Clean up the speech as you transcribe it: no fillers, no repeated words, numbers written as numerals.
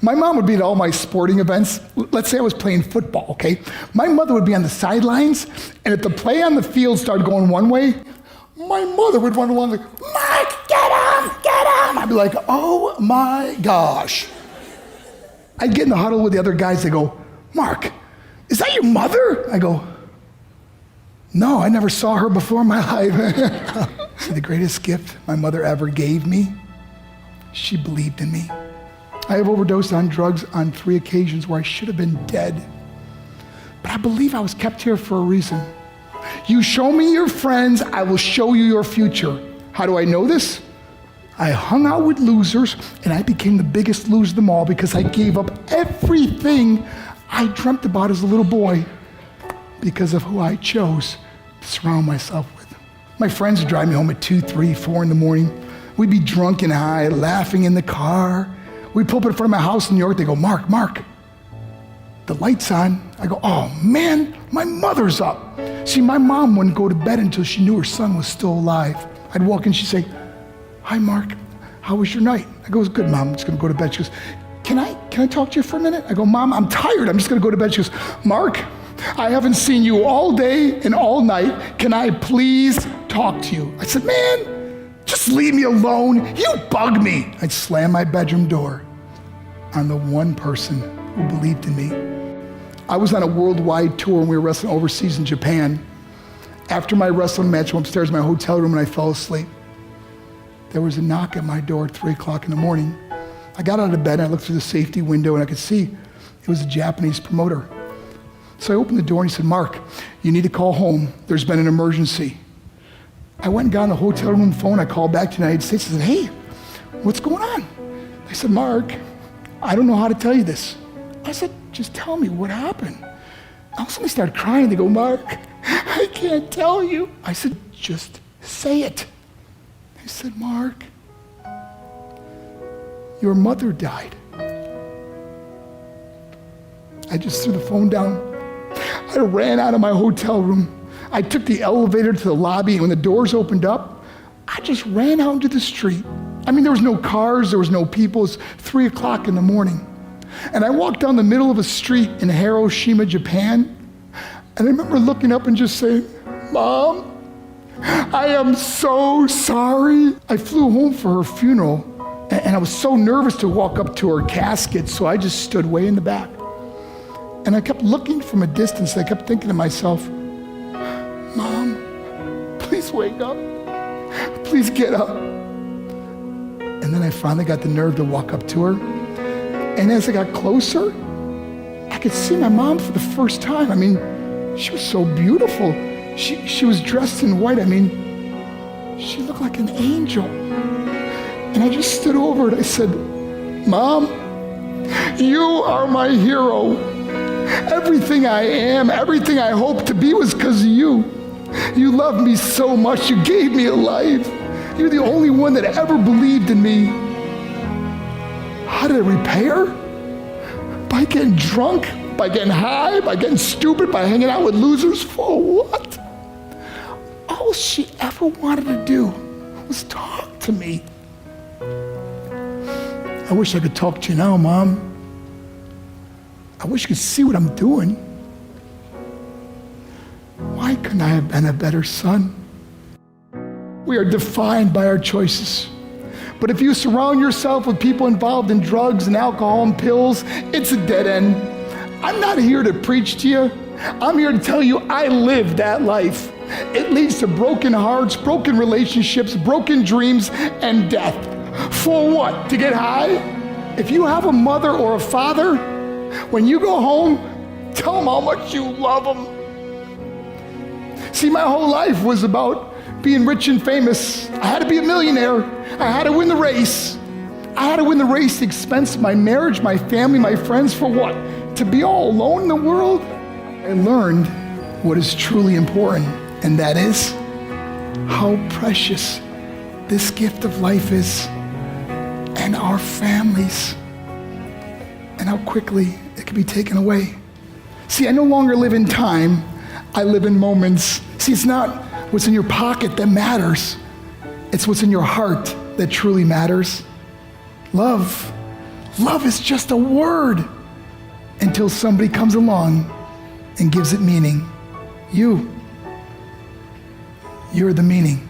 My mom would be at all my sporting events. Let's say I was playing football, okay? My mother would be on the sidelines, and if the play on the field started going one way, my mother would run along like, Mark, get him! I'd be like, oh my gosh. I'd get in the huddle with the other guys. They go, Mark, is that your mother? I go, no, I never saw her before in my life. See, the greatest gift my mother ever gave me, she believed in me. I have overdosed on drugs on 3 occasions where I should have been dead. But I believe I was kept here for a reason. You show me your friends, I will show you your future. How do I know this? I hung out with losers, and I became the biggest loser of them all because I gave up everything I dreamt about as a little boy because of who I chose to surround myself with. My friends would drive me home at 2, 3, 4 in the morning. We'd be drunk and high, laughing in the car. We'd pull up in front of my house in New York. They go, Mark, the light's on. I go, oh man, my mother's up. See, my mom wouldn't go to bed until she knew her son was still alive. I'd walk in, she'd say, hi, Mark, how was your night? I go, it was good, Mom, I'm just gonna go to bed. She goes, can I talk to you for a minute? I go, Mom, I'm tired, I'm just gonna go to bed. She goes, Mark, I haven't seen you all day and all night. Can I please talk to you? I said, man, just leave me alone. You bug me. I'd slam my bedroom door on the one person who believed in me. I was on a worldwide tour and we were wrestling overseas in Japan. After my wrestling match, I went upstairs in my hotel room and I fell asleep. There was a knock at my door at 3 o'clock in the morning. I got out of bed and I looked through the safety window and I could see it was a Japanese promoter. So I opened the door and he said, Mark, you need to call home. There's been an emergency. I went and got on the hotel room phone. I called back to the United States and said, hey, what's going on? They said, Mark, I don't know how to tell you this. I said, just tell me what happened. All of a sudden they started crying. They go, Mark, I can't tell you. I said, just say it. They said, Mark, your mother died. I just threw the phone down. I ran out of my hotel room. I took the elevator to the lobby, and when the doors opened up, I just ran out into the street. I mean, there was no cars, there was no people. It was 3 o'clock in the morning. And I walked down the middle of a street in Hiroshima, Japan, and I remember looking up and just saying, Mom, I am so sorry. I flew home for her funeral, and I was so nervous to walk up to her casket, so I just stood way in the back. And I kept looking from a distance. I kept thinking to myself, Mom, please wake up. Please get up. And then I finally got the nerve to walk up to her. And as I got closer, I could see my mom for the first time. I mean, she was so beautiful. She was dressed in white. I mean, she looked like an angel. And I just stood over her and I said, Mom, you are my hero. Everything I am, everything I hope to be was because of you. You loved me so much, you gave me a life. You're the only one that ever believed in me. How did I repay her? By getting drunk, by getting high, by getting stupid, by hanging out with losers? For what? All she ever wanted to do was talk to me. I wish I could talk to you now, Mom. I wish you could see what I'm doing. Why couldn't I have been a better son? We are defined by our choices. But if you surround yourself with people involved in drugs and alcohol and pills, it's a dead end. I'm not here to preach to you. I'm here to tell you I lived that life. It leads to broken hearts, broken relationships, broken dreams, and death. For what? To get high? If you have a mother or a father, when you go home, tell them how much you love them. See, my whole life was about being rich and famous. I had to be a millionaire. I had to win the race. I had to win the race at the expense of my marriage, my family, my friends. For what? To be all alone in the world? I learned what is truly important, and that is how precious this gift of life is, and our families, and how quickly it can be taken away. See, I no longer live in time, I live in moments. See, it's not what's in your pocket that matters, it's what's in your heart that truly matters. Love Love is just a word until somebody comes along and gives it meaning. You're the meaning.